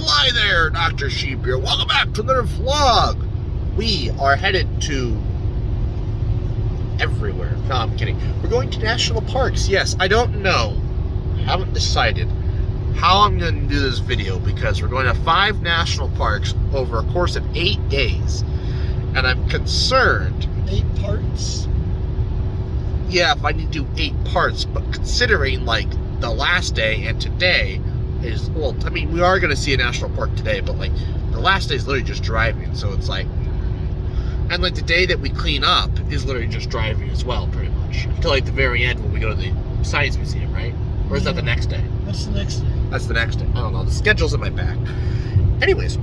Hi there, Dr. Sheep here. Welcome back to another vlog. We are headed to everywhere. No, I'm kidding. We're going to national parks. Yes, I don't know. I haven't decided how I'm going to do this video because we're going to 5 national parks over a course of 8 days. And I'm concerned. 8 parts? Yeah, if I need to do 8 parts, but considering like the last day and today is, well, I mean, we are going to see a national park today, but like the last day is literally just driving, so it's like, and like the day that we clean up is literally just driving as well, pretty much, until like the very end when we go to the science museum, right? Or is that the next day? What's the next day? That's the next day. I don't know. The schedule's in my back. Anyways,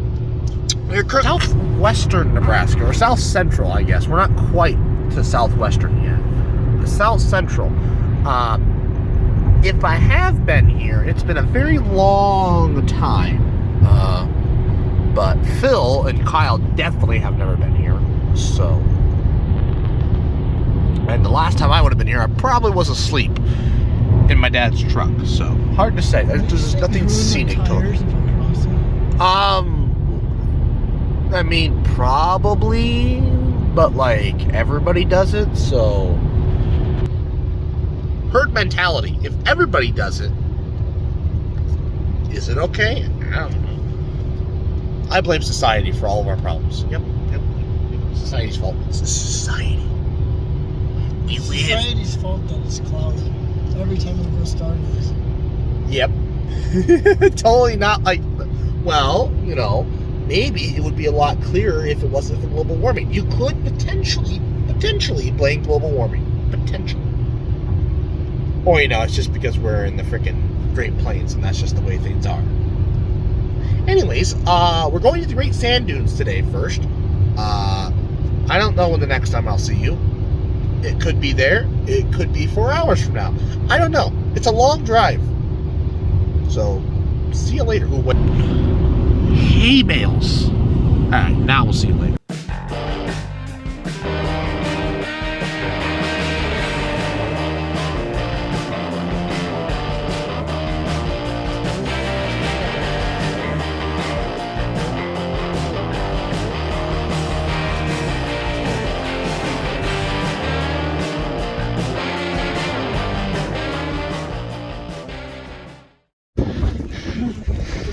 we're southwestern Nebraska, or south central, I guess. We're not quite to southwestern yet. The south central. If I have been here, it's been a very long time. But Phil and Kyle definitely have never been here. So, and the last time I would have been here, I probably was asleep in my dad's truck. So, hard to say. There's nothing scenic to it. I mean, probably, but like everybody does it, so. Herd mentality. If everybody does it, is it okay? I don't know. I blame society for all of our problems. Yep. Society's fault. It's society. We live. Society's fault that it's cloudy. Every time we go stargaze. Yep. Totally not like, well, you know, maybe it would be a lot clearer if it wasn't for global warming. You could potentially blame global warming. Potentially. Or, you know, it's just because we're in the freaking Great Plains and that's just the way things are. Anyways, we're going to the Great Sand Dunes today first. I don't know when the next time I'll see you. It could be there. It could be 4 hours from now. I don't know. It's a long drive. So, see you later. Ooh, what? Hay bales. Alright, now we'll see you later.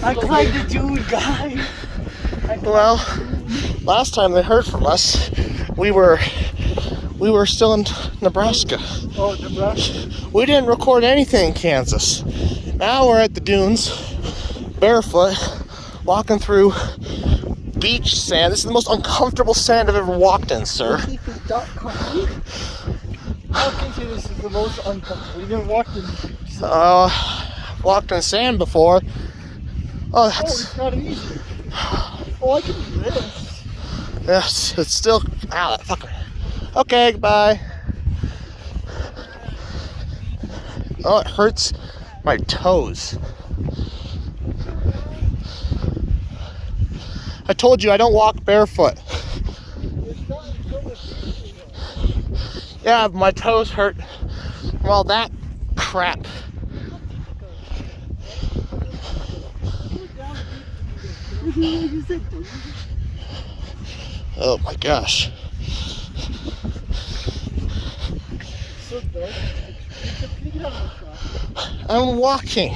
I climbed the dune, guy. Well, last time they heard from us, we were still in Nebraska. Oh, Nebraska. We didn't record anything in Kansas. Now we're at the dunes, barefoot, walking through beach sand. This is the most uncomfortable sand I've ever walked in, sir. I don't think this is the most uncomfortable. You've never walked in sand. Walked in sand before. Oh, that's... it's not easy. Oh, I can do this. Yes, it's still... Ow, that fucker. Okay, goodbye. Oh, it hurts my toes. I told you I don't walk barefoot. Yeah, my toes hurt from all that crap. Oh my gosh. I'm walking.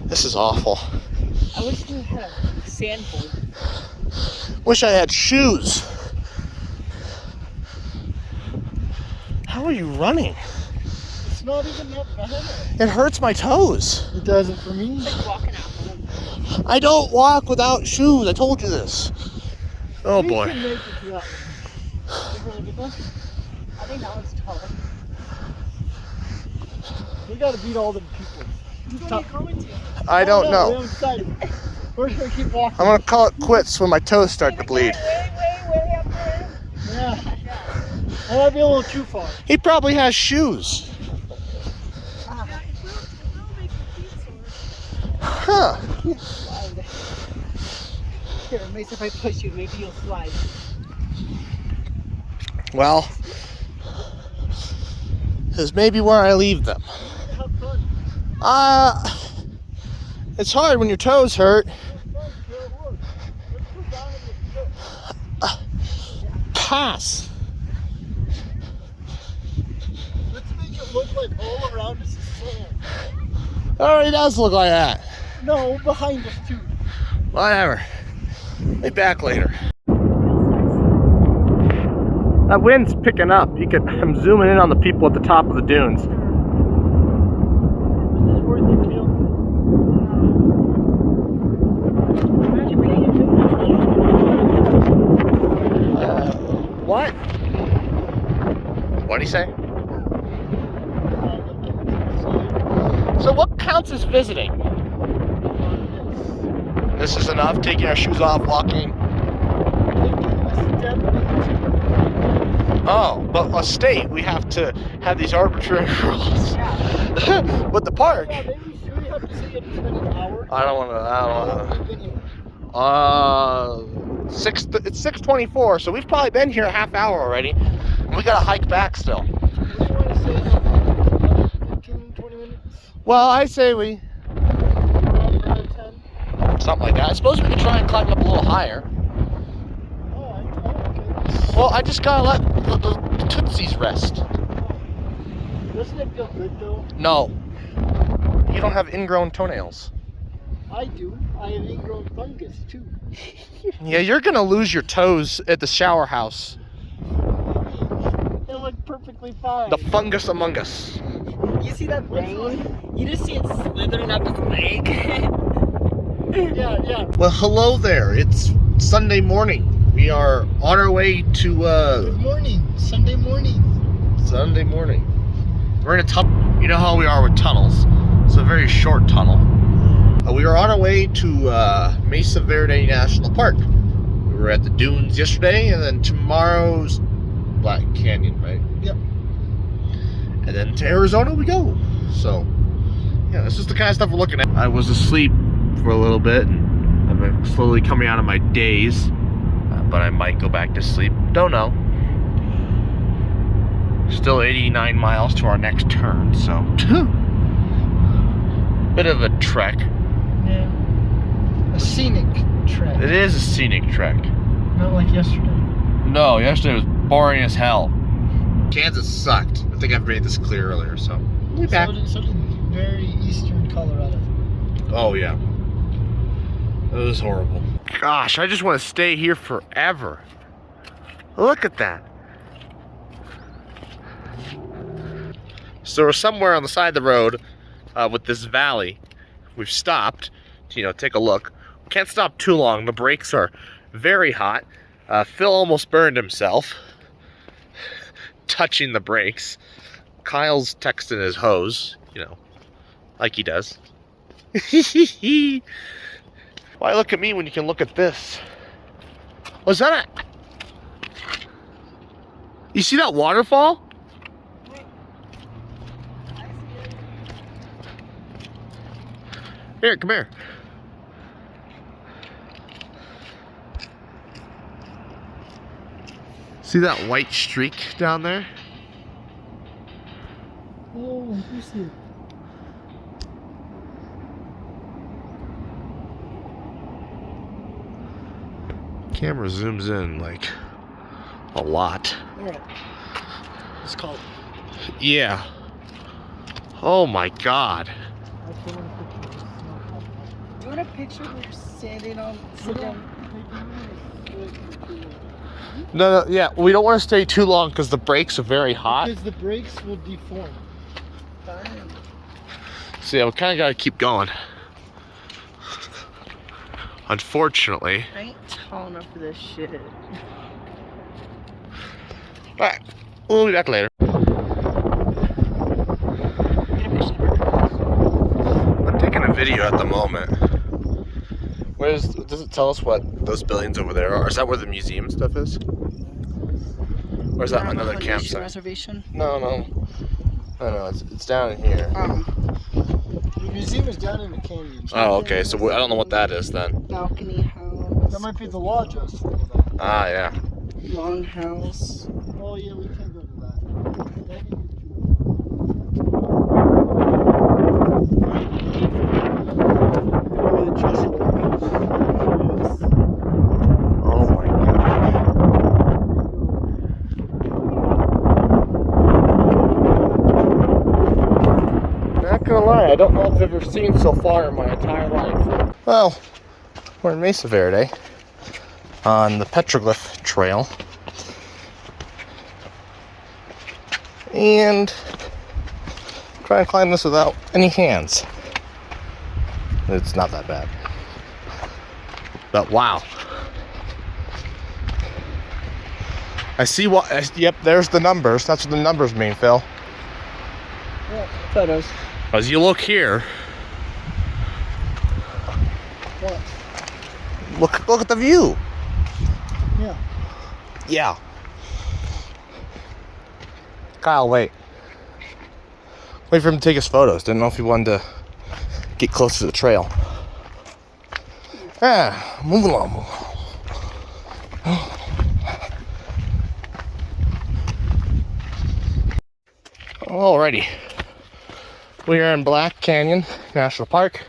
This is awful. I wish we had a sandboard. Wish I had shoes. How are you running? It's not even that bad. It hurts my toes. It doesn't for me. It's like walking out home. I don't walk without shoes. I told you this. Oh We boy. can make it to that one. I think that one's taller. We gotta beat all the people. Who are you going to? I don't We know. haven't decided. We're just gonna keep walking. I'm gonna call it quits when my toes start to bleed. Way up there. Yeah. That might be a little too far. He probably has shoes. Huh. Here, Mesa, if I push you, maybe you'll slide. Well, is maybe where I leave them. It's hard when your toes hurt. Pass. Let's make it look like all around us is sand. It already does look like that. No, behind us too. Whatever. Be back later. That wind's picking up. I'm zooming in on the people at the top of the dunes. This is worth it, Neil. What? What'd he say? So what counts as visiting? This is enough? Taking our shoes off, walking? Oh, but a state, we have to have these arbitrary rules. But the park... Yeah, maybe we should have to say it's been an hour. I don't want to... It's 6:24, so we've probably been here a half hour already. And we gotta hike back still. What do you want to say? 15, 20 minutes? Well, I say we... Another 10? Something like that. I suppose we could try and climb up a little higher. Okay. Well, I just gotta let the tootsies rest. Doesn't it feel good though? No. You don't have ingrown toenails. I do. I have ingrown fungus too. Yeah, you're gonna lose your toes at the shower house. They look perfectly fine. The fungus among us. You see that vein? You just see it slithering up his leg. Yeah. Well, hello there. It's Sunday morning. We are on our way to Good morning. Sunday morning. Sunday morning. We're in a tunnel. You know how we are with tunnels. It's a very short tunnel. We are on our way to Mesa Verde National Park. We were at the dunes yesterday, and then tomorrow's Black Canyon, right? Yep. And then to Arizona we go. So, yeah, this is the kind of stuff we're looking at. I was asleep for a little bit, and I've been slowly coming out of my daze, but I might go back to sleep. Don't know. Still 89 miles to our next turn, so bit of a trek. Yeah. A scenic trek. It is a scenic trek. Not like yesterday. No, yesterday was boring as hell. Kansas sucked. I think I've made this clear earlier, so we'll be back. So did very eastern Colorado. Oh yeah. It was horrible. Gosh, I just want to stay here forever. Look at that. So we're somewhere on the side of the road with this valley. We've stopped to, take a look. We can't stop too long. The brakes are very hot. Phil almost burned himself touching the brakes. Kyle's texting his hose, like he does. Why look at me when you can look at this? Was that You see that waterfall? Here, come here. See that white streak down there? Oh, you see it. Camera zooms in like a lot. Alright. It's called. Yeah. Oh my God. Do you want a picture where you're standing on? No, yeah, we don't want to stay too long because the brakes are very hot. Because the brakes will deform. Fine. So yeah, we kind of got to keep going. Unfortunately. I ain't tall enough for this shit. Alright, we'll be back later. I'm taking a video at the moment. Does it tell us what those buildings over there are? Is that where the museum stuff is? Or is that another campsite? Reservation? No. No, it's down in here. The museum is down in the canyon. Oh, okay, so I don't know what that is then. Balcony house. That might be the lodge I was talking about. Ah, yeah. Longhouse. Oh yeah, we can't go to that. gonna lie, I don't know if I've ever seen so far in my entire life. Well, we're in Mesa Verde on the Petroglyph Trail. And try and climb this without any hands. It's not that bad. But wow. I see what, yep, there's the numbers. That's what the numbers mean, Phil. Yeah, photos. As you look here, What? look at the view. Yeah. Yeah. Kyle, wait. Wait for him to take his photos. Didn't know if he wanted to get close to the trail. Ah, moving along. Alrighty. We are in Black Canyon National Park.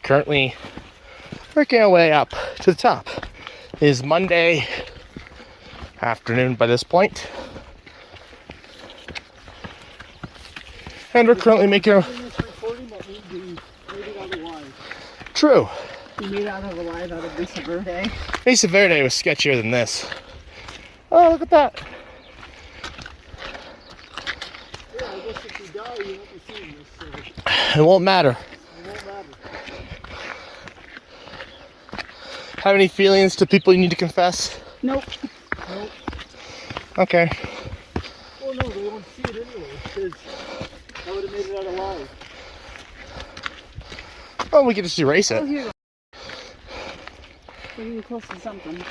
Currently working our way up to the top. It is Monday afternoon by this point. And we're currently making a... True. We made it out of alive out of Mesa Verde. Mesa Verde was sketchier than this. Oh, look at that. Yeah, I guess if you die, you won't be seeing this, so It won't matter. it won't matter. Have any feelings to people you need to confess? Nope. Nope. Okay. Oh no, they won't see it anyway, because I would have made it out alive. Well, we can just erase Oh, it. here. We're getting close to something.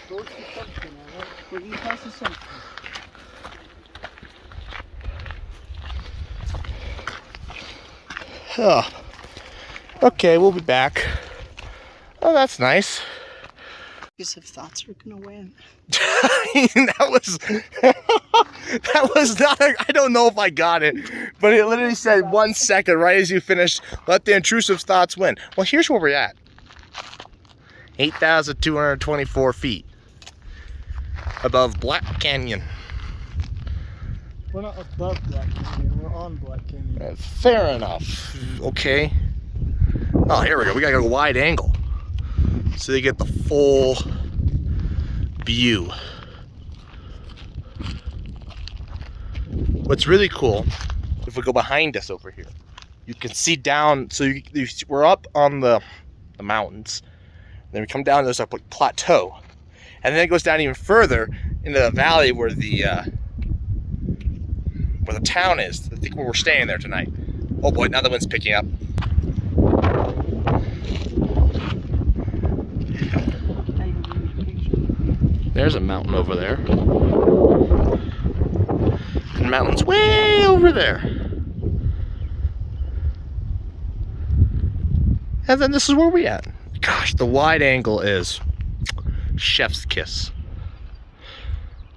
Close to something, alright? We're getting close to something. Oh. Okay, we'll be back. Oh, that's nice. Intrusive thoughts are gonna win. that was not I don't know if I got it, but it literally said 1 second right as you finished, let the intrusive thoughts win. Well, here's where we're at. 8,224 feet above Black Canyon. We're not above Black Canyon, we're on Black Canyon. Fair enough. Okay. Oh, here we go. We got a wide angle so they get the full view. What's really cool, if we go behind us over here, you can see down. So we're up on the mountains. Then we come down to this like plateau, and then it goes down even further into the valley where the town is. I think where we're staying there tonight. Oh boy, now the wind's picking up. There's a mountain over there. And the mountain's way over there. And then this is where we at. Gosh, the wide angle is chef's kiss.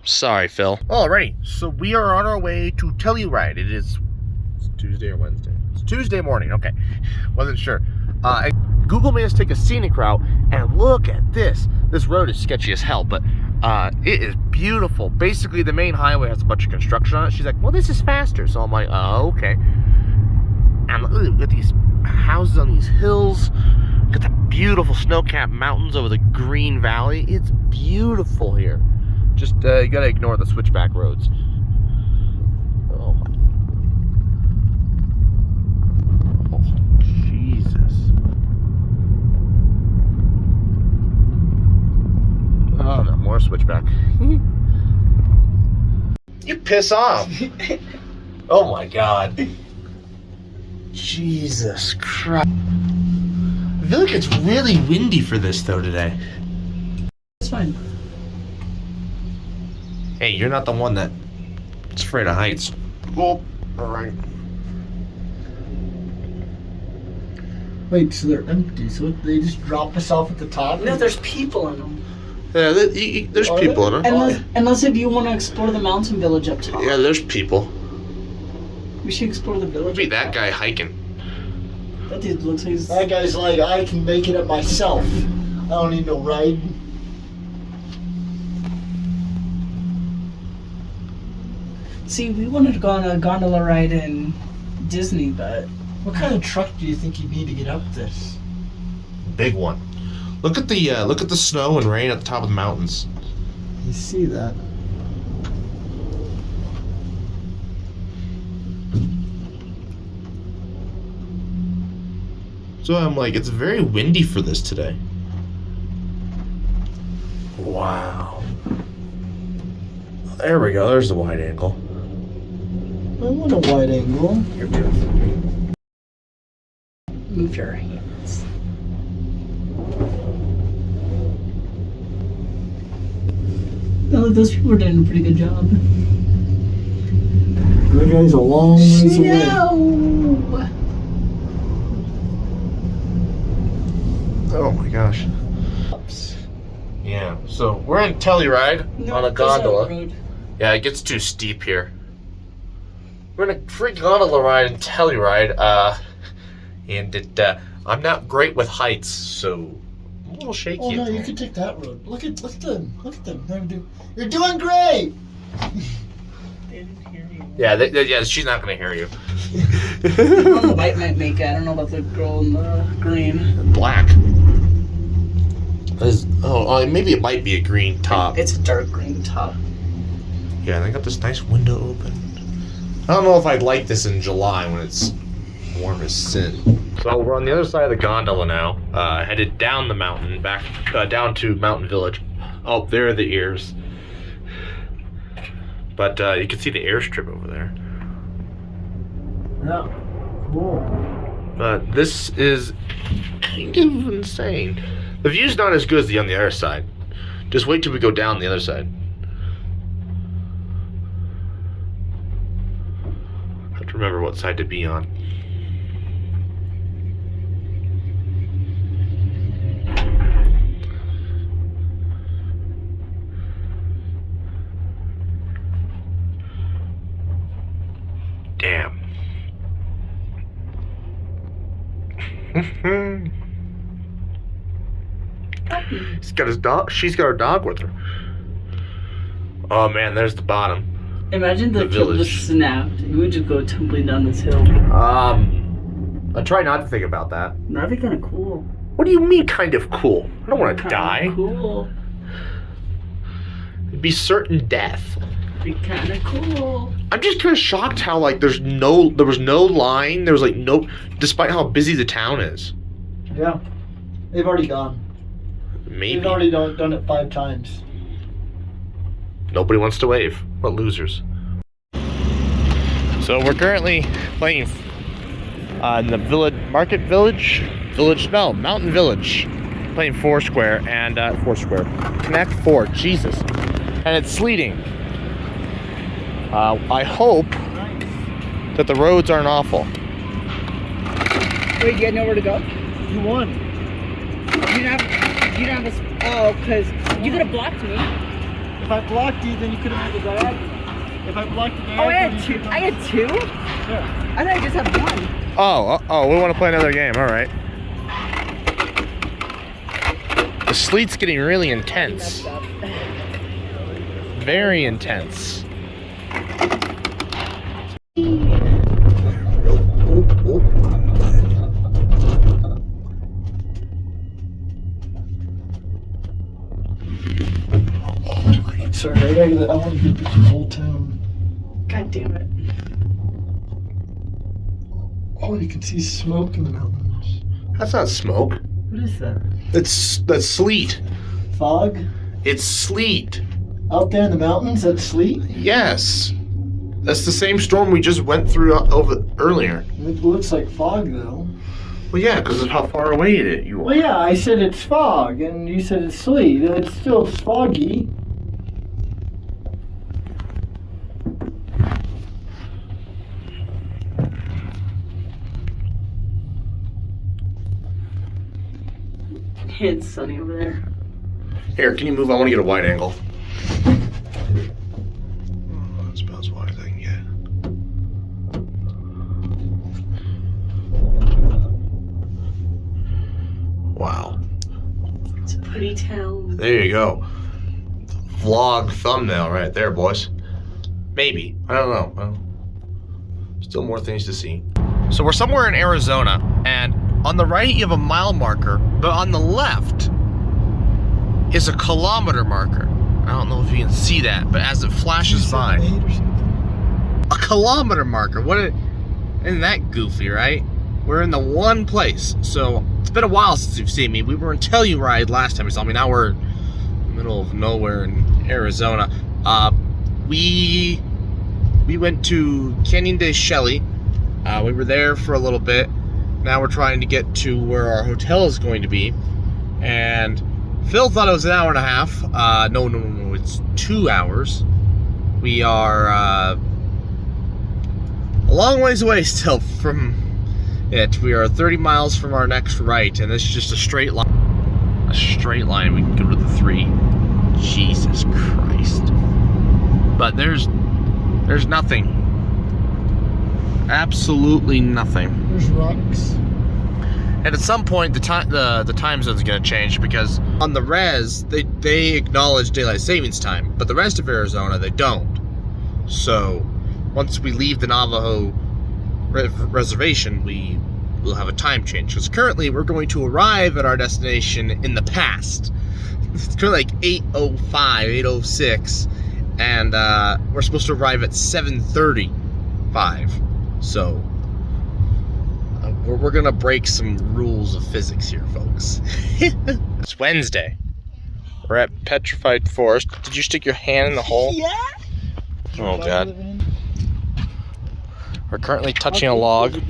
Sorry, Phil. Alrighty, so we are on our way to Telluride. It's Tuesday or Wednesday? It's Tuesday morning, okay. Wasn't sure. Google made us take a scenic route, and look at this. This road is sketchy as hell, but it is beautiful. Basically, the main highway has a bunch of construction on it. She's like, well, this is faster. So I'm like, oh, okay. And look at these houses on these hills. Look at the beautiful snow-capped mountains over the green valley. It's beautiful here. Just, you gotta ignore the switchback roads. Oh, my. Oh, Jesus. Oh, no, more switchback. You piss off. Oh, my God. Jesus Christ. I feel like it's really windy for this, though, today. It's fine. Hey, you're not the one that's afraid of heights. Oh, alright. Wait, so they're empty, so they just drop us off at the top? No, there's people in them. Yeah, there's people in it. Unless if you want to explore the mountain village up top. Yeah, there's people. We should explore the village. Look at that guy hiking. That dude looks like he's... That guy's like, I can make it up myself. I don't need no ride. See, we wanted to go on a gondola ride in Disney, but What kind of truck do you think you need to get up this? Big one. Look at the snow and rain at the top of the mountains. You see that? So I'm like, it's very windy for this today. Wow. There we go. There's the wide angle. I want a wide angle. You're beautiful. move your hands. Oh, those people are doing a pretty good job. That guy's a long ways away. No! Oh my gosh. Yeah, so we're in Telluride on a gondola. Yeah, it gets too steep here. We're in a free gondola ride in Telluride, and I'm not great with heights, so I'm a little shaky. Oh no, you could take that road. Look at them. You're doing great. They didn't hear you. Yeah, she's not gonna hear you. The one white might make it. I don't know about the girl in the green. Black. Maybe it might be a green top. It's a dark green top. Yeah, they got this nice window open. I don't know if I'd like this in July when it's warm as sin. So we're on the other side of the gondola now, headed down the mountain, back down to Mountain Village. Oh, there are the ears. But you can see the airstrip over there. Yeah, cool. But this is kind of insane. The view's not as good as the on the other side. Just wait till we go down the other side. I have to remember what side to be on. Damn. He's got his dog. She's got her dog with her. Oh man, there's the bottom. Imagine the village. just snapped. You would just go tumbling down this hill. I try not to think about that. That'd be kind of cool. What do you mean, kind of cool? I don't want to die. Cool. It'd be certain death. Be kind of cool. I'm just kind of shocked how like there was no line. There was like no, despite how busy the town is. Yeah, they've already gone. Maybe. They've already done it 5 times. Nobody wants to wave. What losers. So we're currently playing in the Mountain Village. Playing Foursquare and Connect 4, Jesus. And it's sleeting. I hope that the roads aren't awful. Wait, you had nowhere to go? You won. You don't have a... Oh, because you could have blocked me. If I blocked you, then you could have made the diagonal. If I blocked the diagonal... Oh, I had two? Yeah. I thought I just had one. Oh, we want to play another game, alright. The sleet's getting really intense. Messed up. Very intense. Sorry, I want to get the whole town. God damn it. Oh, you can see smoke in the mountains. That's not smoke. What is that? That's sleet. Fog? It's sleet. Out there in the mountains, that's sleet? Yes. That's the same storm we just went through over earlier. It looks like fog, though. Well, yeah, because of how far away you are. Well, yeah, I said it's fog, and you said it's sleet. It's still foggy. It's sunny over there. Here, can you move? I want to get a wide angle. That's about as wide as I can get. Wow. It's a pretty town. There you go. Vlog thumbnail right there, boys. Maybe. I don't know. Still more things to see. So we're somewhere in Arizona, and on the right you have a mile marker, but on the left is a kilometer marker. I don't know if you can see that, but as it flashes by, a kilometer marker. Isn't that goofy, right? We're in the one place. So it's been a while since you've seen me. We were in Telluride last time you saw me. Now we're in the middle of nowhere in Arizona. We went to Canyon de Chelly. We were there for a little bit. Now we're trying to get to where our hotel is going to be. And Phil thought it was an hour and a half. No, it's 2 hours. We are a long ways away still from it. We are 30 miles from our next right, and this is just a straight line. A straight line. We can go to the 3. Jesus Christ. But there's nothing. Absolutely nothing. There's rocks. And at some point, the time zone is going to change, because on the res, they acknowledge daylight savings time, but the rest of Arizona, they don't. So once we leave the Navajo reservation, we will have a time change. Because currently, we're going to arrive at our destination in the past. It's currently like 8:05, 8:06, and we're supposed to arrive at 7:35. So we're gonna break some rules of physics here, folks. It's Wednesday. We're at Petrified Forest. Did you stick your hand in the hole? Yeah. Oh God. We're currently touching a log. And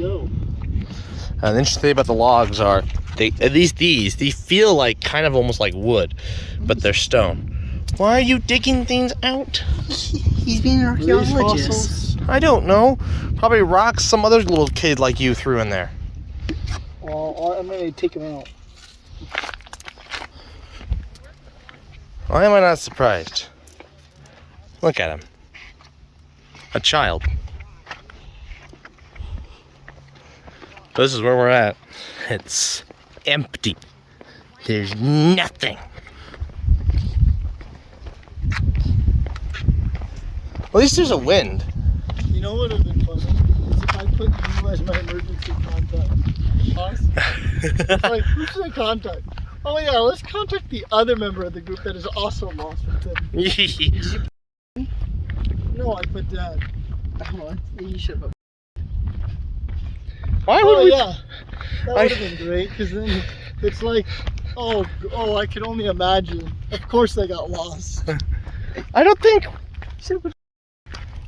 the interesting thing about the logs are, at least these feel like kind of almost like wood, but they're stone. Why are you digging things out? He's being an archaeologist. I don't know. Probably rocks some other little kid like you threw in there. Well, I'm gonna take them out. Why am I not surprised? Look at him. A child. This is where we're at. It's empty. There's nothing. At least there's a wind. You know what would have been funny? Is if I put you as my emergency contact. It's like, who should I contact? Oh yeah, let's contact the other member of the group that is also lost with him. No, I put Dad. Oh, you should have. Why would we? Yeah, that would have been great, because then it's like, oh, I can only imagine. Of course they got lost. I don't think.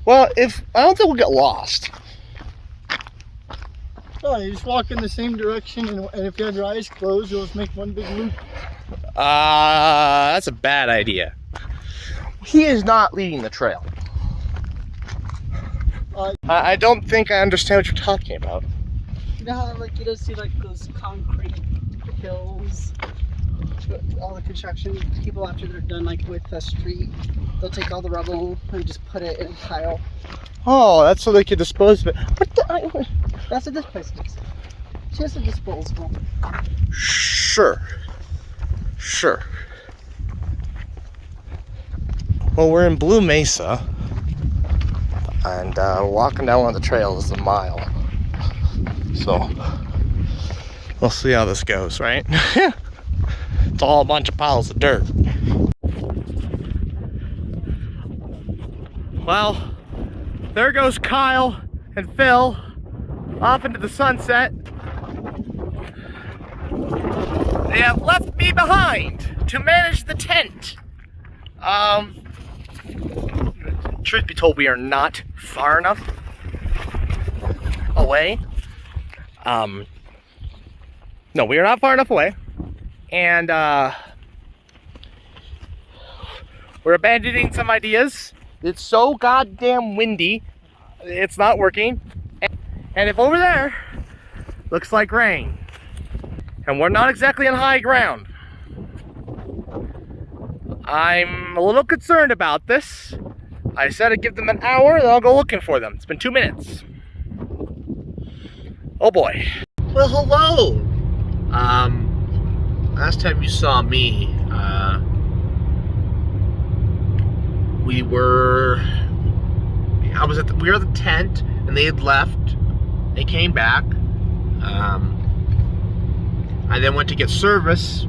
Well, I don't think we'll get lost. No, you just walk in the same direction, and if you have your eyes closed, you'll just make one big loop. That's a bad idea. He is not leading the trail. I don't think I understand what you're talking about. You know how, like, you don't see, like, those concrete hills, all the construction people, after they're done, like, with the street, they'll take all the rubble and just put it in a pile. Oh, that's so they can dispose of it. What the? That's what this place is. It's just a disposable. Sure. Well, we're in Blue Mesa, and walking down one of the trails is a mile. So we'll see how this goes, right? It's all a bunch of piles of dirt. Well, there goes Kyle and Phil off into the sunset. They have left me behind to manage the tent. Truth be told, we are not far enough away. No, we are not far enough away. And we're abandoning some ideas. It's so goddamn windy, it's not working. And if over there looks like rain, and we're not exactly on high ground, I'm a little concerned about this. I said I'd give them an hour and I'll go looking for them. It's been 2 minutes. Oh boy. Well, hello. Last time you saw me, we were at the tent, and they had left. They came back. I then went to get service.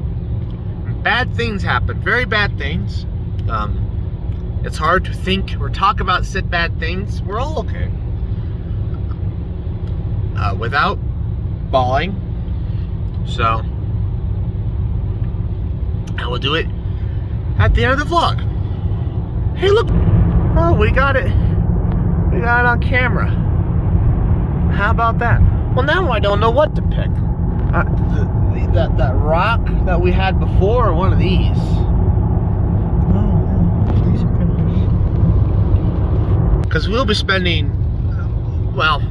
Bad things happened, very bad things. It's hard to think or talk about said bad things. We're all okay. Without bawling. So, I will do it at the end of the vlog. Hey, look! Oh, we got it. We got it on camera. How about that? Well, now I don't know what to pick. That rock that we had before, or one of these? Oh, these are kind of neat. Because we'll be spending, well,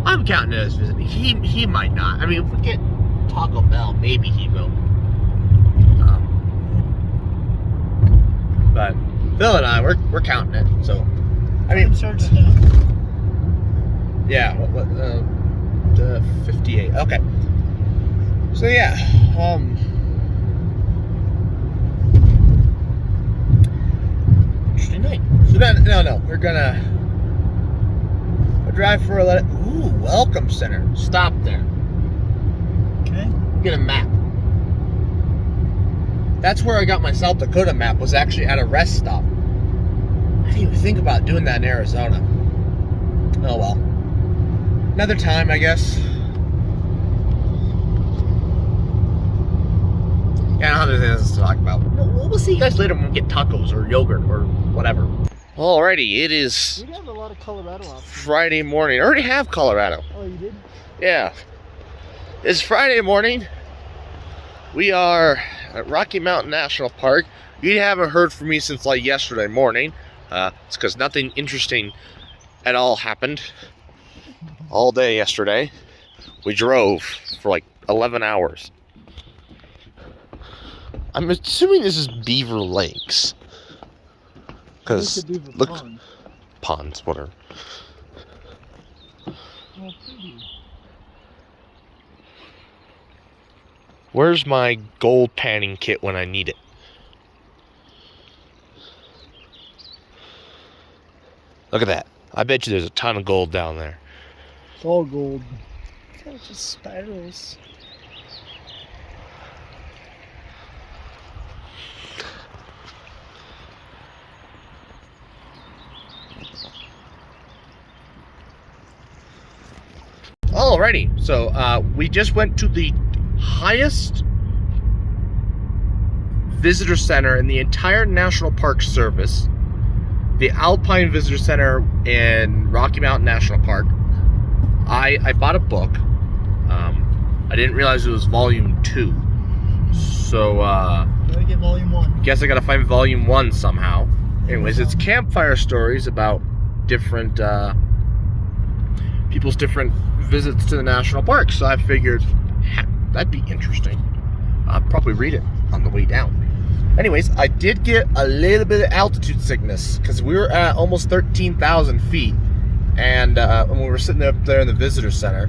I'm counting it as visiting. He might not. I mean, if we get Taco Bell, maybe he will. But Phil and I, we're counting it. So, I mean, Starts down. yeah. 58. Okay. So yeah. Interesting night. So no. We're gonna drive for a ooh, welcome center. Stop there. Okay. Get a map. That's where I got my South Dakota map, was actually at a rest stop. I didn't even think about doing that in Arizona. Oh well. Another time, I guess. Yeah, I don't have anything else to talk about. We'll see you guys later when we get tacos or yogurt or whatever. Alrighty, it is We have a lot of Colorado options. Friday morning. I already have Colorado. Oh, you did? Yeah. It's Friday morning. We are at Rocky Mountain National Park. You haven't heard from me since like yesterday morning. It's because nothing interesting at all happened all day yesterday. We drove for like 11 hours. I'm assuming this is Beaver Lakes. Because, look, ponds, whatever. Oh, pretty. Where's my gold panning kit when I need it? Look at that. I bet you there's a ton of gold down there. It's all gold. It's just spirals. Alrighty, so we just went to the highest visitor center in the entire National Park Service, the Alpine Visitor Center in Rocky Mountain National Park. I bought a book. I didn't realize it was volume 2. So, Gotta get volume 1. guess I gotta find volume 1 somehow. Anyways, it's campfire stories about different, people's different visits to the national park. So I figured, that'd be interesting. I'll probably read it on the way down. Anyways, I did get a little bit of altitude sickness because we were at almost 13,000 feet. And when we were sitting up there in the visitor center,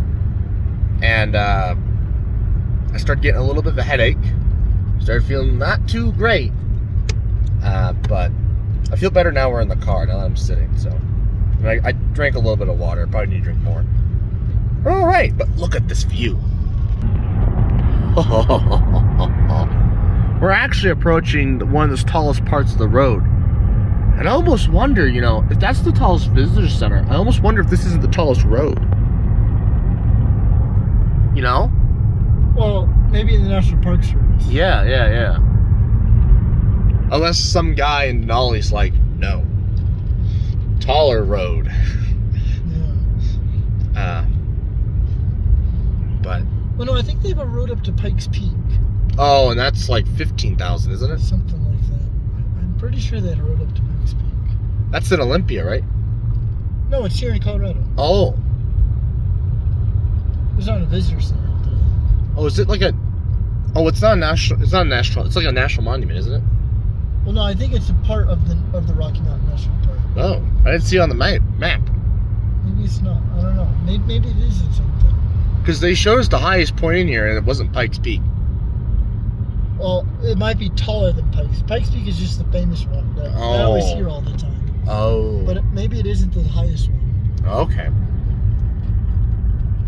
and I started getting a little bit of a headache. Started feeling not too great. But I feel better now we're in the car, now that I'm sitting. So I drank a little bit of water. Probably need to drink more. All right, but look at this view. We're actually approaching one of the tallest parts of the road. And I almost wonder, you know, if that's the tallest visitor center, I almost wonder if this isn't the tallest road. You know? Well, maybe in the National Park Service. Yeah. Unless some guy in Denali's like, no. Taller road. Yeah. But... Well, no, I think they have a road up to Pikes Peak. Oh, and that's like 15,000, isn't it? Something like that. I'm pretty sure they had a road up to Pikes Peak. That's in Olympia, right? No, it's here in Colorado. Oh. It's not a visitor center. Oh, is it like a... Oh, it's not a national... It's not a national... It's like a national monument, isn't it? Well, no, I think it's a part of the Rocky Mountain National Park. Oh, I didn't see it on the map. Maybe it's not. I don't know. Maybe it is in something. Because they showed us the highest point in here, and it wasn't Pikes Peak. Well, it might be taller than Pikes. Pikes Peak is just the famous one that I always hear all the time. Oh. But maybe it isn't the highest one. Okay.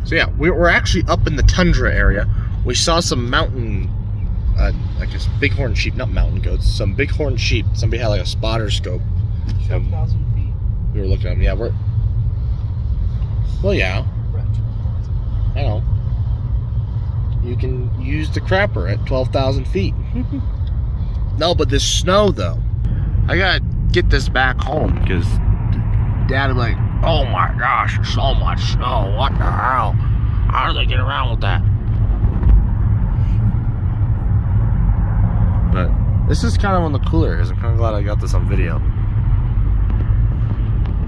So yeah, we're actually up in the tundra area. We saw some mountain, I guess bighorn sheep, not mountain goats, some bighorn sheep. Somebody had like a spotter scope. 12,000 feet. We were looking at them. Yeah, well, yeah. I know. You can use the crapper at 12,000 feet. No, but this snow though, I gotta get this back home because Dad would be like, "Oh my gosh, there's so much snow. What the hell? How do they get around with that?" But this is kind of one of the cooler areas. I'm kind of glad I got this on video.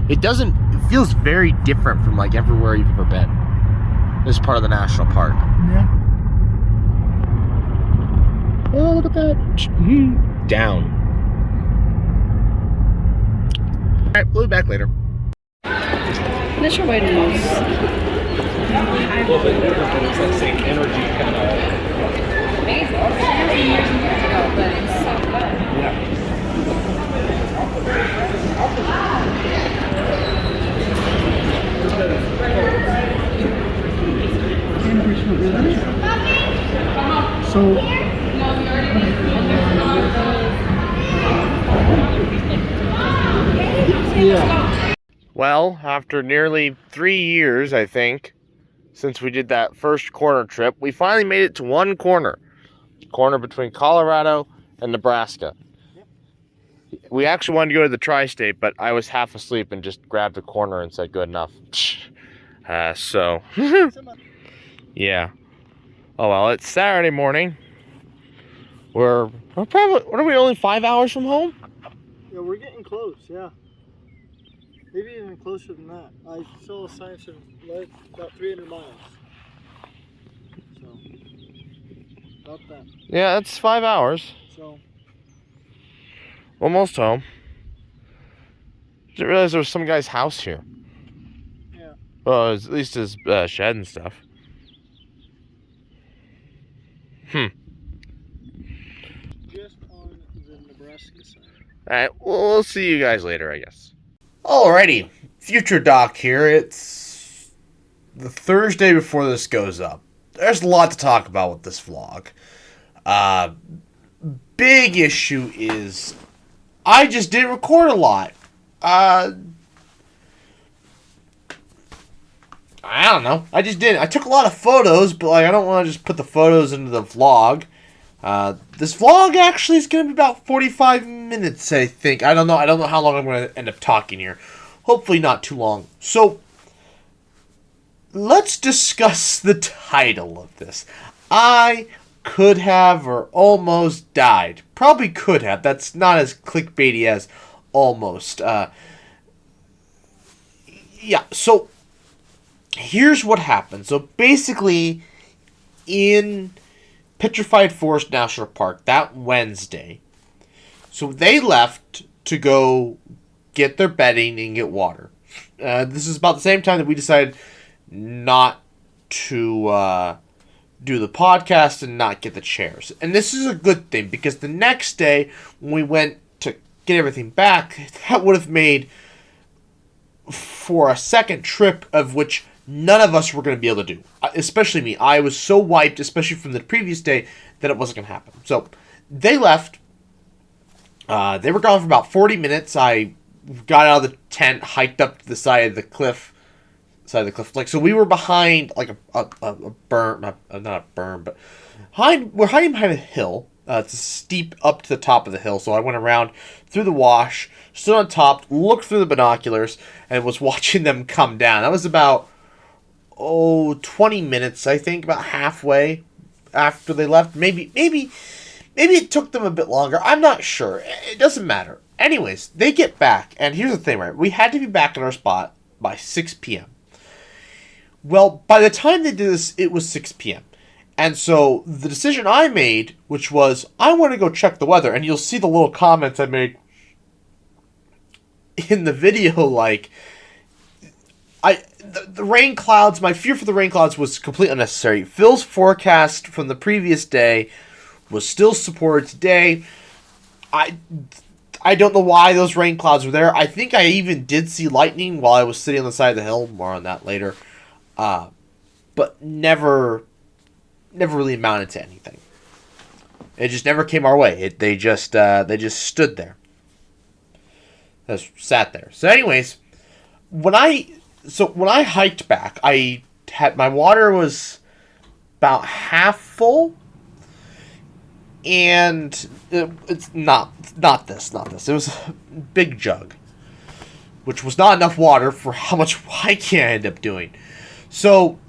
It feels very different from like everywhere you've ever been. This part of the national park. Yeah. Oh, look at that. Down. Alright, we'll be back later. That's your way to most. Energy kind of. So, yeah. Well, after nearly 3 years, I think, since we did that first corner trip, we finally made it to one corner. Corner between Colorado and Nebraska. We actually wanted to go to the tri-state, but I was half asleep and just grabbed a corner and said good enough. So, yeah. Oh well, it's Saturday morning. We're probably, what are we, only 5 hours from home? Yeah, we're getting close, yeah. Maybe even closer than that. I saw a sign of like about 300 miles. So, about that. Yeah, that's 5 hours. So, Almost home. Didn't realize there was some guy's house here. yeah. Well, at least his shed and stuff. Just on the Nebraska side. Alright, we'll see you guys later, I guess. Alrighty, Future Doc here. It's the Thursday before this goes up. There's a lot to talk about with this vlog. Big issue is I just didn't record a lot. I don't know. I just didn't. I took a lot of photos, but like I don't want to just put the photos into the vlog. This vlog actually is going to be about 45 minutes, I think. I don't know. I don't know how long I'm going to end up talking here. Hopefully not too long. So, let's discuss the title of this. I could have or almost died. Probably could have. That's not as clickbaity as almost. Yeah, so here's what happened. So basically, in Petrified Forest National Park that Wednesday, so they left to go get their bedding and get water. This is about the same time that we decided not to do the podcast and not get the chairs. And this is a good thing because the next day when we went to get everything back, that would have made for a second trip of which none of us were going to be able to do. Especially me. I was so wiped, especially from the previous day, that it wasn't going to happen. So, they left. They were gone for about 40 minutes. I got out of the tent, hiked up to the side of the cliff. Like, so we were behind, like, a berm. Not a berm, but we're hiding behind a hill. It's steep up to the top of the hill. So I went around through the wash, stood on top, looked through the binoculars, and was watching them come down. That was about 20 minutes, I think, about halfway after they left. Maybe it took them a bit longer. I'm not sure. It doesn't matter. Anyways, they get back, and here's the thing, right? We had to be back in our spot by 6 p.m. Well, by the time they did this, it was 6 p.m. And so the decision I made, which was, I want to go check the weather, and you'll see the little comments I made in the video, like, the rain clouds, my fear for the rain clouds was completely unnecessary. Phil's forecast from the previous day was still supported today. I I don't know why those rain clouds were there. I think I even did see lightning while I was sitting on the side of the hill. More on that later. But never really amounted to anything. It just never came our way. They just stood there. Just sat there. So anyways, when I hiked back, I had my water was about half full. And it's not this. It was a big jug, which was not enough water for how much hiking I ended up doing. So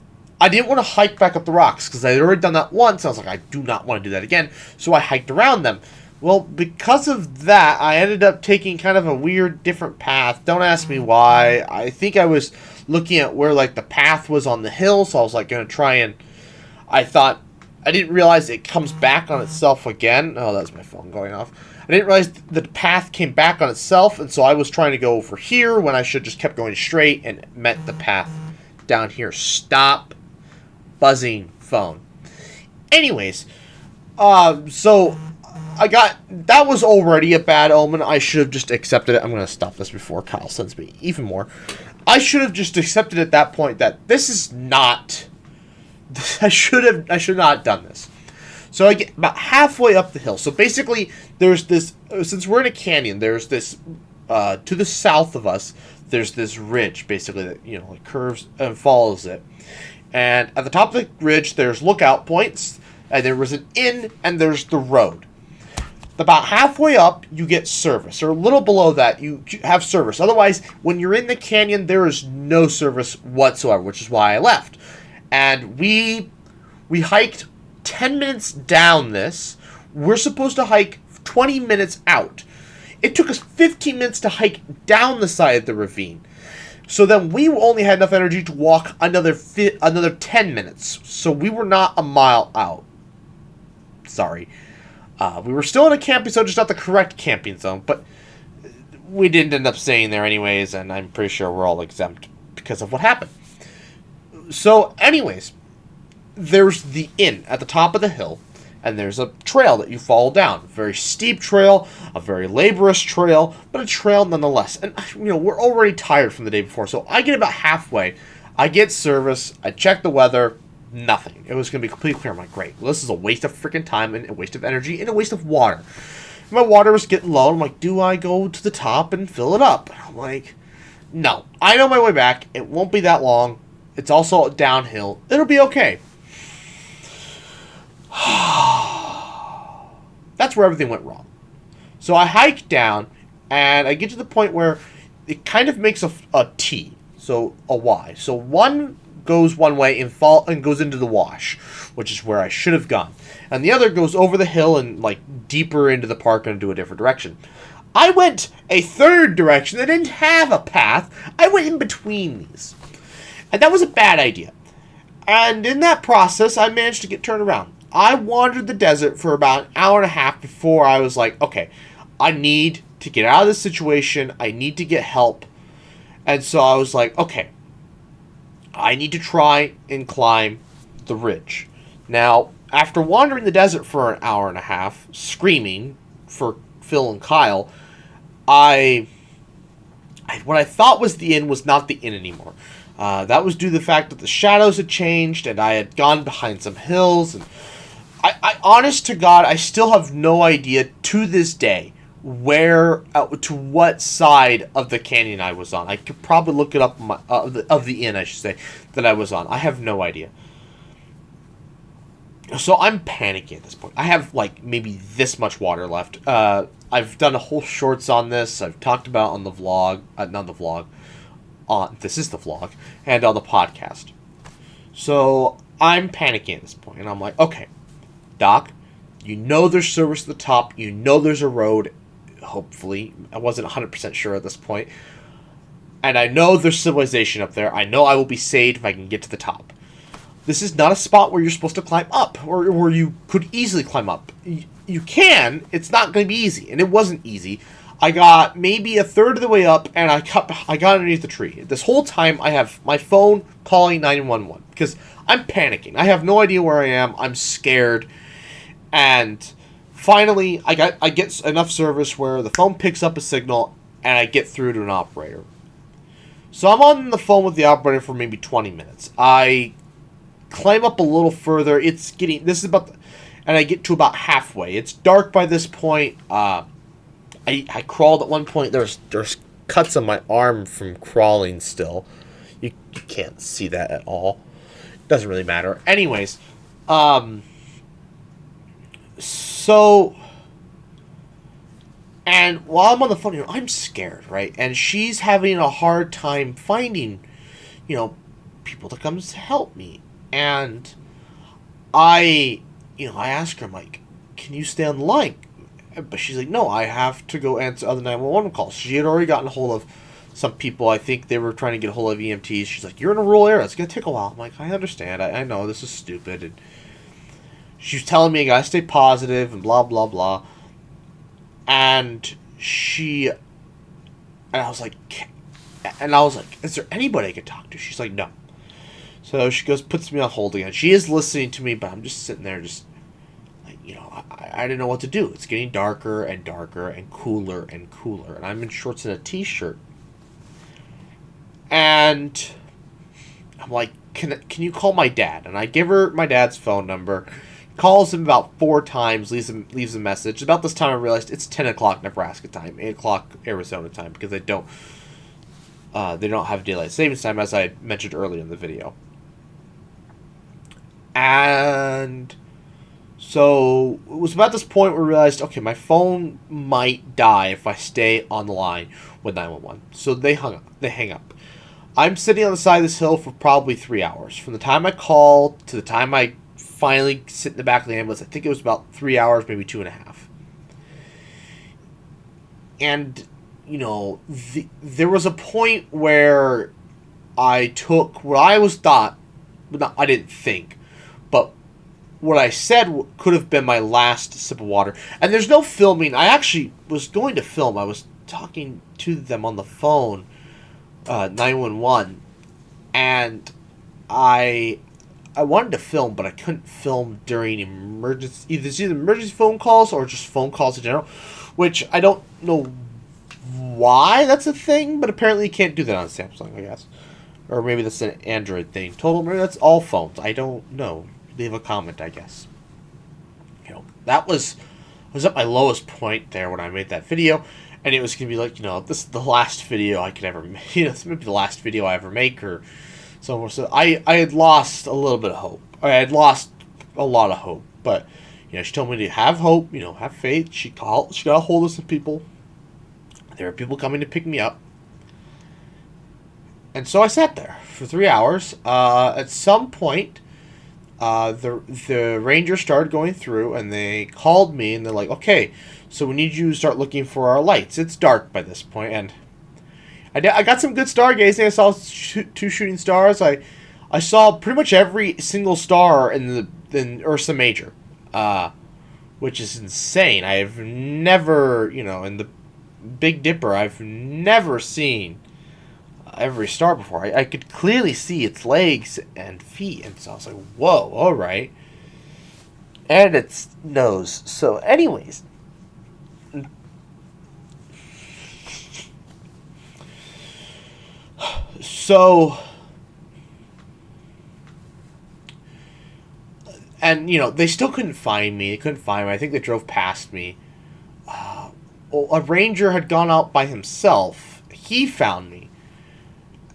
I didn't want to hike back up the rocks because I had already done that once. I was like, I do not want to do that again. So I hiked around them. Well, because of that, I ended up taking kind of a weird, different path. Don't ask me why. I think I was looking at where like the path was on the hill, so I was like going to try and. I didn't realize it comes back on itself again. Oh, that's my phone going off. I didn't realize the path came back on itself, and so I was trying to go over here when I should just kept going straight and met the path down here. Stop buzzing phone. Anyways, so that was already a bad omen. I should have just accepted it. I'm going to stop this before Kyle sends me even more. I should have just accepted at that point that this is not... I should not have done this. So I get about halfway up the hill. So basically, there's this, since we're in a canyon, there's this, to the south of us, there's this ridge, basically, that, like curves and follows it. And at the top of the ridge, there's lookout points, and there was an inn, and there's the road. About halfway up, you get service, or a little below that, you have service. Otherwise, when you're in the canyon, there is no service whatsoever, which is why I left. And we hiked 10 minutes down this. We're supposed to hike 20 minutes out. It took us 15 minutes to hike down the side of the ravine. So then we only had enough energy to walk another 10 minutes. So we were not a mile out. Sorry. We were still in a camping zone, just not the correct camping zone. But we didn't end up staying there anyways, and I'm pretty sure we're all exempt because of what happened. So, anyways, there's the inn at the top of the hill, and there's a trail that you follow down. A very steep trail, a very laborious trail, but a trail nonetheless. And, we're already tired from the day before, so I get about halfway. I get service, I check the weather, nothing. It was going to be completely clear. I'm like, great, well, this is a waste of freaking time, and a waste of energy, and a waste of water. My water was getting low. I'm like, do I go to the top and fill it up? And I'm like, no. I know my way back. It won't be that long. It's also downhill. It'll be okay. That's where everything went wrong. So I hike down, and I get to the point where it kind of makes a T, so a Y. So one goes one way and goes into the wash, which is where I should have gone. And the other goes over the hill and deeper into the park and into a different direction. I went a third direction that didn't have a path. I went in between these. And that was a bad idea. And in that process, I managed to get turned around. I wandered the desert for about an hour and a half before I was like, okay, I need to get out of this situation. I need to get help. And so I was like, okay, I need to try and climb the ridge. Now, after wandering the desert for an hour and a half, screaming for Phil and Kyle, what I thought was the inn was not the inn anymore. That was due to the fact that the shadows had changed, and I had gone behind some hills. And I honest to God, I still have no idea to this day to what side of the canyon I was on. I could probably look it up of the inn, I should say, that I was on. I have no idea. So I'm panicking at this point. I have maybe this much water left. I've done a whole shorts on this. I've talked about on the vlog, not the vlog. This is the vlog, and on the podcast. So I'm panicking at this point, and I'm like, okay, Doc, there's service at the top, there's a road, hopefully. I wasn't 100% sure at this point. And I know there's civilization up there. I know I will be saved if I can get to the top. This is not a spot where you're supposed to climb up, or where you could easily climb up. You can, it's not going to be easy, and it wasn't easy. I got maybe a third of the way up, and I got underneath the tree. This whole time, I have my phone calling 911, because I'm panicking. I have no idea where I am. I'm scared. And finally, I get enough service where the phone picks up a signal and I get through to an operator. So I'm on the phone with the operator for maybe 20 minutes. I climb up a little further. And I get to about halfway. It's dark by this point. I crawled at one point. There's cuts on my arm from crawling still. You can't see that at all. Doesn't really matter. Anyways, so, and while I'm on the phone, I'm scared, right? And she's having a hard time finding, people to come to help me. And I ask her, I'm like, can you stay on the line? But she's like, no, I have to go answer other 911 calls. She had already gotten a hold of some people. I think they were trying to get a hold of EMTs. She's like, you're in a rural area. It's going to take a while. I'm like, I understand. I know this is stupid. And she's telling me I got to stay positive and blah, blah, blah. And I was like, is there anybody I could talk to? She's like, no. So she puts me on hold again. She is listening to me, but I'm just sitting there just like, I didn't know what to do. It's getting darker and darker and cooler and cooler. And I'm in shorts and a t-shirt. And I'm like, can you call my dad? And I give her my dad's phone number. Calls him about 4 times, leaves a message. About this time I realized it's 10 o'clock Nebraska time, 8 o'clock Arizona time, because they don't have daylight savings time, as I had mentioned earlier in the video. And so it was about this point where we realized, okay, my phone might die if I stay on the line with 911. So they hang up. I'm sitting on the side of this hill for probably 3 hours. From the time I call to the time I finally sit in the back of the ambulance, I think it was about 3 hours, maybe 2.5. And, there was a point where I took what I didn't think, but what I said could have been my last sip of water. And there's no filming. I actually was going to film. I was talking to them on the phone, 911, and I wanted to film, but I couldn't film during either emergency phone calls or just phone calls in general, which I don't know why that's a thing, but apparently you can't do that on Samsung, I guess. Or maybe that's an Android thing. Maybe that's all phones. I don't know. Leave a comment, I guess. I was at my lowest point there when I made that video, and it was going to be like, this is the last video I could ever make. This may be the last video I ever make, or so. So I had lost a little bit of hope. I had lost a lot of hope, but, she told me to have hope, have faith. She got a hold of some people. There were people coming to pick me up. And so I sat there for 3 hours. At some point, the ranger started going through, and they called me, and they're like, okay, so we need you to start looking for our lights. It's dark by this point, and I got some good stargazing. I saw 2 shooting stars. I saw pretty much every single star in Ursa Major, which is insane. I've never, in the Big Dipper, I've never seen every star before. I could clearly see its legs and feet, and so I was like, whoa, alright. And its nose. So anyways, and they still couldn't find me. I think they drove past me. A ranger had gone out by himself. He found me.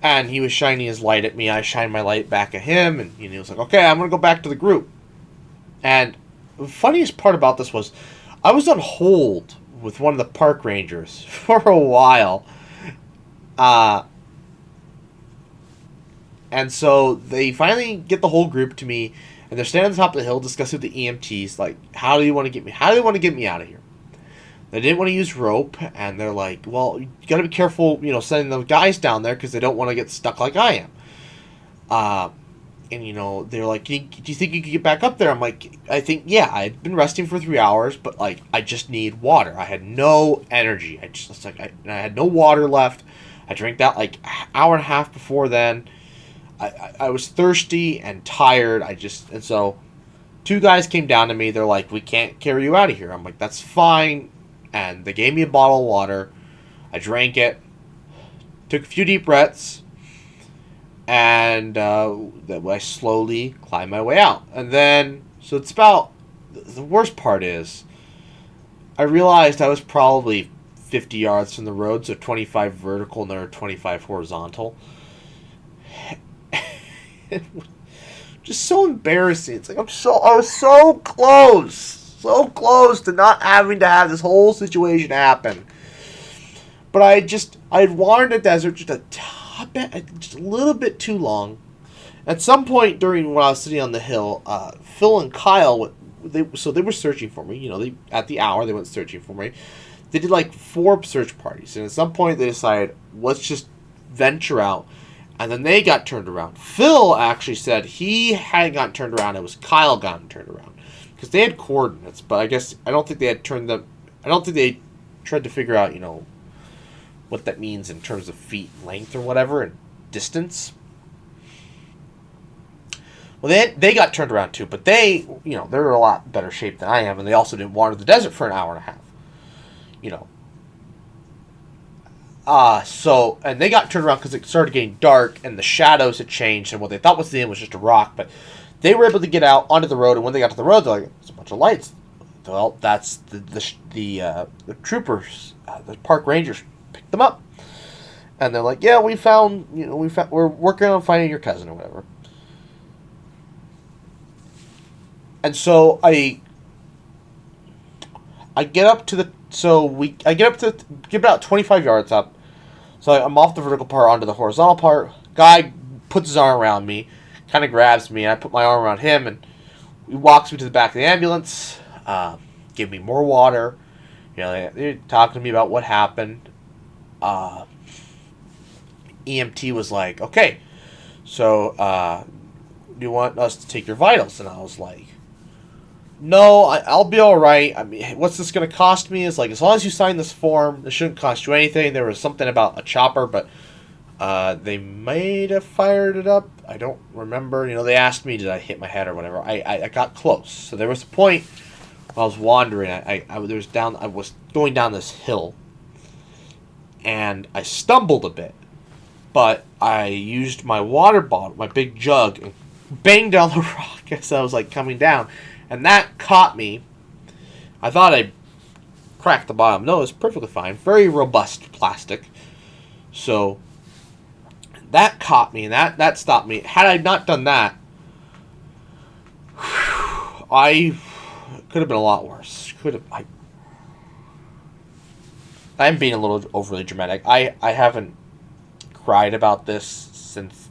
And he was shining his light at me. I shined my light back at him. And he was like, okay, I'm going to go back to the group. And the funniest part about this was I was on hold with one of the park rangers for a while. And so they finally get the whole group to me. And they're standing on the top of the hill discussing with the EMTs. Like, how do they want to get me out of here? They didn't want to use rope, and they're like, well, you got to be careful, sending the guys down there because they don't want to get stuck like I am. And, they're like, do you think you could get back up there? I'm like, I think, yeah, I'd been resting for 3 hours, but, I just need water. I had no energy. I had no water left. I drank that, an hour and a half before then. I was thirsty and tired. And so 2 guys came down to me. They're like, we can't carry you out of here. I'm like, that's fine. And they gave me a bottle of water. I drank it. Took a few deep breaths. And I slowly climbed my way out. And then, so it's about, the worst part is, I realized I was probably 50 yards from the road, so 25 vertical and there 25 horizontal. Just so embarrassing. It's like I was so close to not having to have this whole situation happen. But I had wandered the desert just a little bit too long. At some point during when I was sitting on the hill, Phil and Kyle, they were searching for me. At the hour they went searching for me. They did like 4 search parties, and at some point they decided, let's just venture out. And then they got turned around. Phil actually said he hadn't gotten turned around. It was Kyle gotten turned around. Because they had coordinates, but I don't think they had turned them. I don't think they tried to figure out, what that means in terms of feet length or whatever, and distance. Well, they got turned around too, but they're a lot better shape than I am, and they also didn't wander the desert for an hour and a half. And they got turned around because it started getting dark and the shadows had changed, and what they thought was the end was just a rock. But they were able to get out onto the road, and when they got to the road, they're like, "There's a bunch of lights." Well, that's the troopers, the park rangers picked them up, and they're like, "Yeah, we're working on finding your cousin or whatever." And so I get up to get about 25 yards up. So I'm off the vertical part onto the horizontal part. Guy puts his arm around me, kind of grabs me, and I put my arm around him, and he walks me to the back of the ambulance, give me more water. They're talking to me about what happened. EMT was like, okay, so do you want us to take your vitals? And I was like, no, I'll be all right. I mean, what's this going to cost me? Is like, as long as you sign this form, it shouldn't cost you anything. There was something about a chopper, but they might have fired it up. I don't remember. They asked me, did I hit my head or whatever. I got close. So there was a point when I was wandering. I was going down this hill, and I stumbled a bit, but I used my water bottle, my big jug, and banged down the rock as I was like coming down. And that caught me. I thought I cracked the bottom. No, it was perfectly fine. Very robust plastic. So that caught me, and that stopped me. Had I not done that, I could have been a lot worse. I'm being a little overly dramatic. I haven't cried about this since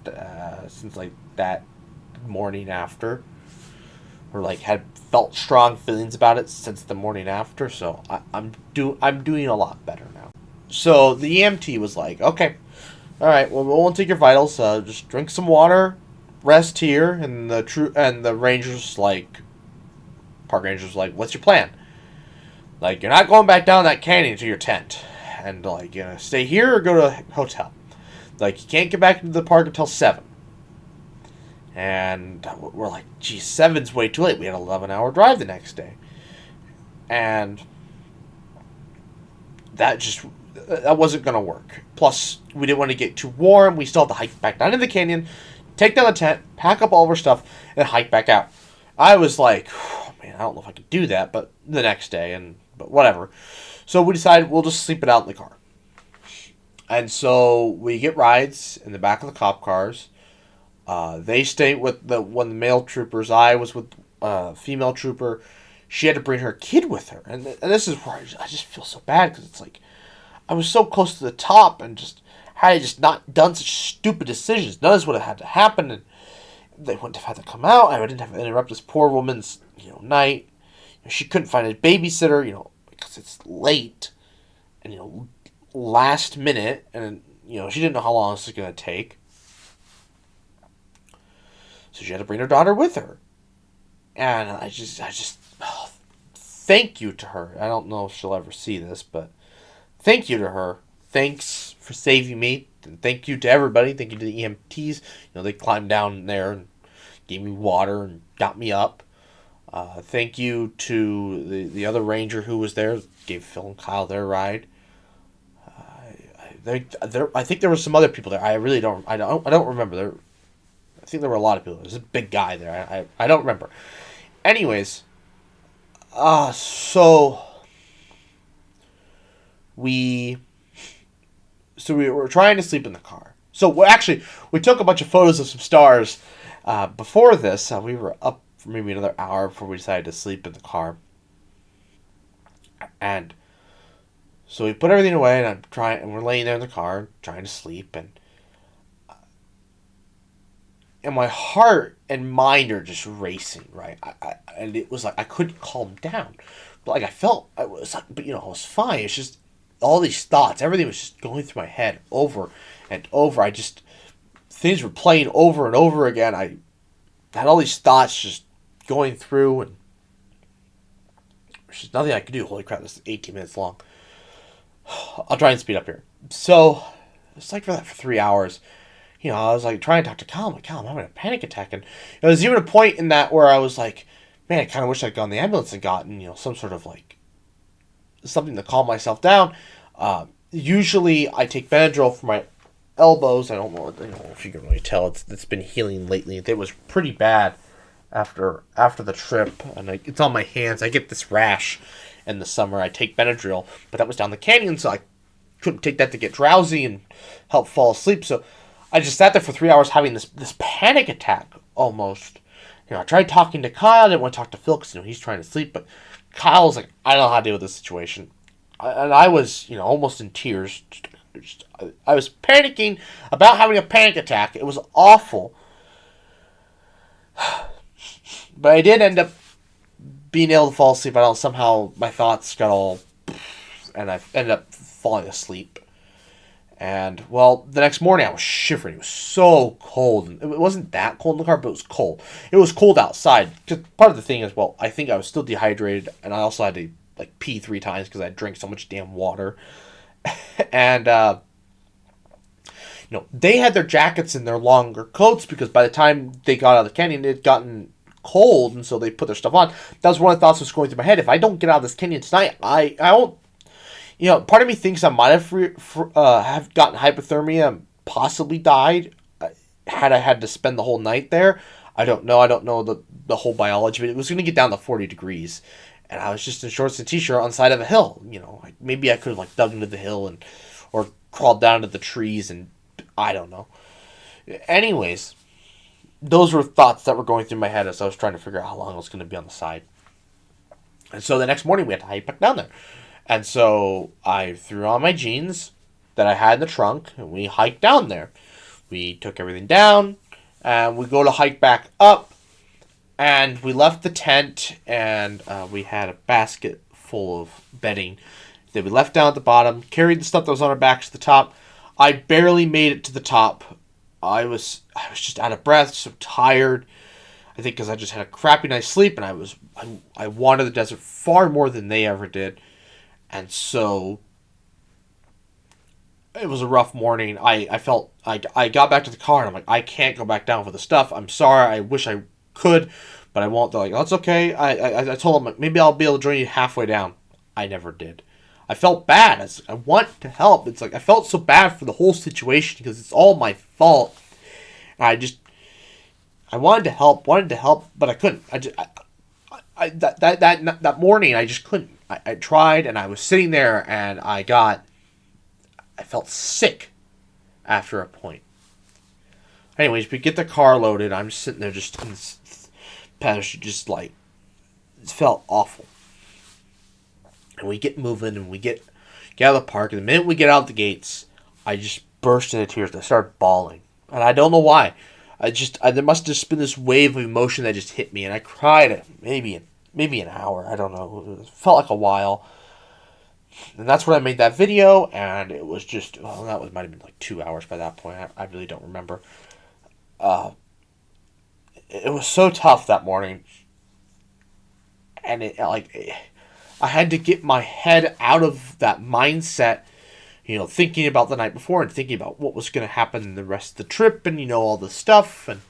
like that morning after. Or like had felt strong feelings about it since the morning after, so I'm doing a lot better now. So the EMT was like, okay, all right, well, we won't take your vitals. Just drink some water, rest here. And the park rangers like, what's your plan? Like, you're not going back down that canyon to your tent, and like, stay here or go to a hotel. Like, you can't get back into the park until 7. And we're like, geez, 7's way too late. We had an 11-hour drive the next day. And that wasn't going to work. Plus, we didn't want to get too warm. We still had to hike back down in the canyon, take down the tent, pack up all of our stuff, and hike back out. I was like, oh, man, I don't know if I could do that, but the next day, but whatever. So we decided we'll just sleep it out in the car. And so we get rides in the back of the cop cars. They stayed with one of the male troopers. I was with a female trooper. She had to bring her kid with her. And this is where I just feel so bad, because it's like I was so close to the top, and just had I just not done such stupid decisions, none of this would have had to happen, and they wouldn't have had to come out. I didn't have to interrupt this poor woman's night. She couldn't find a babysitter, because it's late and last minute, and she didn't know how long this was going to take. So she had to bring her daughter with her. And I just thank you to her. I don't know if she'll ever see this, but thank you to her. Thanks for saving me. And thank you to everybody. Thank you to the EMTs. They climbed down there and gave me water and got me up. Thank you to the other ranger who was there. Gave Phil and Kyle their ride. I think there were some other people there. I really don't. I don't remember. I think there were a lot of people. There's a big guy there. I don't remember. Anyways, so we were trying to sleep in the car. So we took a bunch of photos of some stars before this. We were up for maybe another hour before we decided to sleep in the car. And so we put everything away, and we're laying there in the car trying to sleep, and my heart and mind are just racing, right? And it was like I couldn't calm down, but like I was like, but I was fine. It's just all these thoughts, everything was just going through my head over and over. Things were playing over and over again. I had all these thoughts just going through, and there's just nothing I could do. Holy crap, this is 18 minutes long. I'll try and speed up here. So it's like for 3 hours. I was like trying to talk to Kyle. I'm like, Kyle, I'm having a panic attack. And there was even a point in that where I was like, man, I kind of wish I'd gone in the ambulance and gotten, some sort of like something to calm myself down. Usually I take Benadryl for my elbows. I don't know if you can really tell. It's been healing lately. It was pretty bad after the trip, and it's on my hands. I get this rash in the summer. I take Benadryl, but that was down the canyon, so I couldn't take that to get drowsy and help fall asleep. So I just sat there for 3 hours having this panic attack almost. I tried talking to Kyle. I didn't want to talk to Phil because he's trying to sleep, but Kyle was like, I don't know how to deal with this situation. And I was, almost in tears. I was panicking about having a panic attack. It was awful. But I did end up being able to fall asleep. I don't know, somehow my thoughts got all... And I ended up falling asleep. And, well, the next morning I was shivering. It was so cold. And it wasn't that cold in the car, but it was cold. It was cold outside. Because part of the thing is, well, I think I was still dehydrated. And I also had to, pee 3 times because I drank so much damn water. And, they had their jackets and their longer coats because by the time they got out of the canyon, it had gotten cold. And so they put their stuff on. That was one of the thoughts that was going through my head. If I don't get out of this canyon tonight, I won't... part of me thinks I might have gotten hypothermia and possibly died had I had to spend the whole night there. I don't know. I don't know the whole biology, but it was going to get down to 40 degrees. And I was just in shorts and t-shirt on the side of a hill. Maybe I could have dug into the hill or crawled down to the trees, and I don't know. Anyways, those were thoughts that were going through my head as I was trying to figure out how long I was going to be on the side. And so the next morning we had to hike back down there. And so I threw on my jeans that I had in the trunk, and we hiked down there. We took everything down, and we go to hike back up, and we left the tent, and we had a basket full of bedding that we left down at the bottom, carried the stuff that was on our backs to the top. I barely made it to the top. I was just out of breath, so tired. I think because I just had a crappy night's sleep, and I wanted the desert far more than they ever did. And so it was a rough morning. I felt I got back to the car and I'm like, I can't go back down for the stuff. I'm sorry. I wish I could, but I won't. They're like, that's okay. I told them maybe I'll be able to join you halfway down. I never did. I felt bad. I want to help. It's like I felt so bad for the whole situation because it's all my fault. And I wanted to help, but I couldn't. That morning I just couldn't. I tried, and I was sitting there, and I felt sick after a point. Anyways, we get the car loaded. I'm just sitting there just in this pasture, it felt awful. And we get moving, and we get out of the park, and the minute we get out the gates, I just burst into tears. I started bawling, and I don't know why. There must have just been this wave of emotion that just hit me, and I cried maybe an hour. I don't know. It felt like a while. And that's when I made that video, and it was just, might have been 2 hours by that point. I really don't remember. It was so tough that morning. And I had to get my head out of that mindset, thinking about the night before and thinking about what was going to happen the rest of the trip and, all this stuff. And,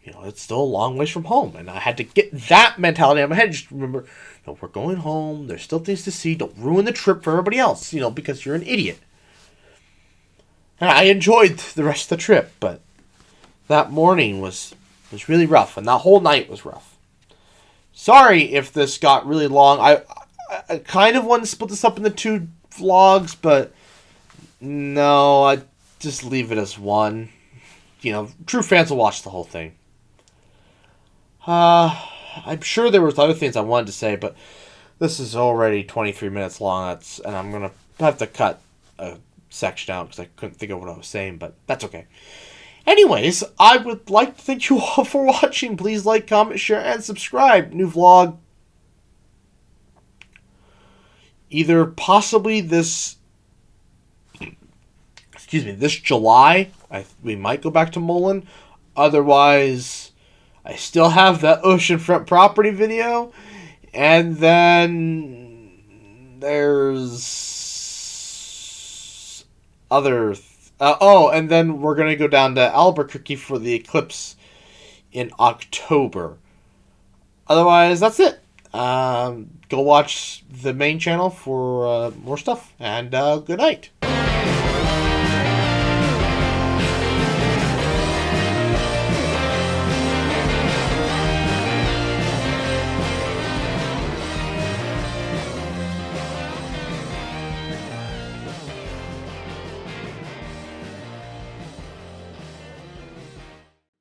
it's still a long ways from home. And I had to get that mentality out of my head. Just remember, we're going home. There's still things to see. Don't ruin the trip for everybody else, because you're an idiot. And I enjoyed the rest of the trip, but that morning was really rough, and that whole night was rough. Sorry if this got really long. I kind of want to split this up into 2 vlogs, but no, I just leave it as one. True fans will watch the whole thing. I'm sure there was other things I wanted to say, but this is already 23 minutes long. And I'm gonna have to cut a section out because I couldn't think of what I was saying, but that's okay. Anyways, I would like to thank you all for watching. Please like, comment, share, and subscribe. New vlog. Either possibly this July. We might go back to Mullen. Otherwise, I still have that oceanfront property video. And then there's other... and then we're going to go down to Albuquerque for the eclipse in October. Otherwise, that's it. Go watch the main channel for more stuff. And good night.